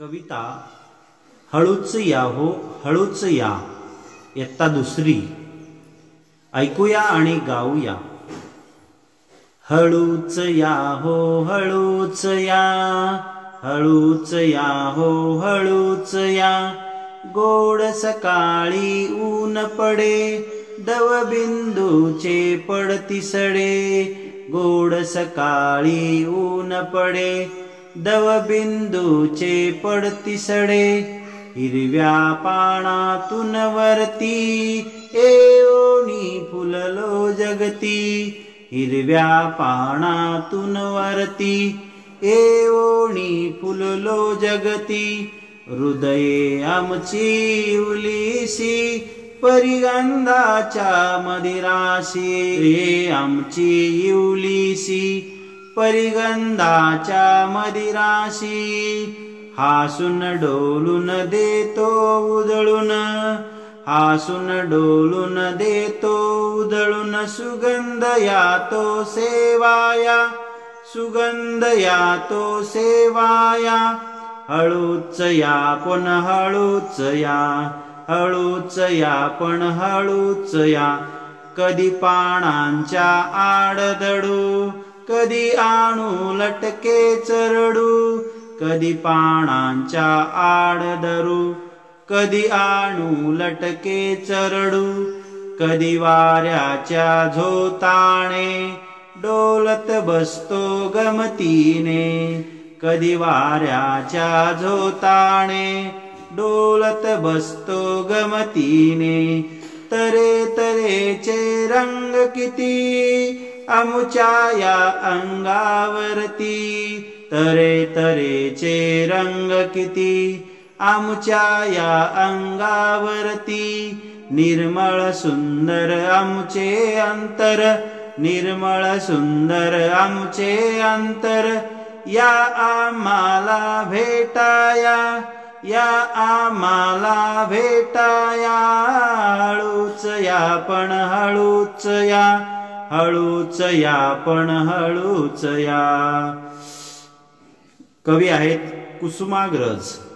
कविता हळूच या हो हळूच या इयत्ता दुसरी। ऐकूया आणि गाऊया। हळूच या हो हळूच या, हळूच या हो हळूच या। गोड सकाळी ऊन पडे, दवबिंदूचे पडती सडे। गोड सकाळी ऊन पडे, दवबिंदूचे पडती सडे। हिरव्या पानातून वरती येऊनी फुललो जगती। हिरव्या पानातून वरती येऊनी फुललो जगती। हृदये आमची उलिसी परिगंधाच्या मदिराशी। आमची उलिसी परिगंधाच्या मदिराशी। हासून डोलून देतो उधळून, हासून डोलून देतो उधळून। सुगंध यातो सेवाया, सुगंध यातो सेवाया। हळूच या पण हळूच या, हळूच या पण हळूच या। कधी पानांच्या आड दडू, कधी आणू लटके चरडू। कधी पानांच्या आड धरू, कधी आणू लटके चरडू। कधी वाऱ्याच्या झोताने डोलत बसतो गमतीने। कधी वाऱ्याच्या झोताने डोलत बसतो गमतीने। तरे तरेचे रंग किती आमुच्या या अंगावरती। तरे तरेचे रंग किती आमुच्या या अंगावरती। निर्मळ सुंदर आमचे अंतर, निर्मळ सुंदर आमचे अंतर। या आम्हाला भेटाया, या आम्हाला भेटाया। हळूच या पण हळूच या, हळूच या पण हळूच या। कवी आहेत कुसुमाग्रज।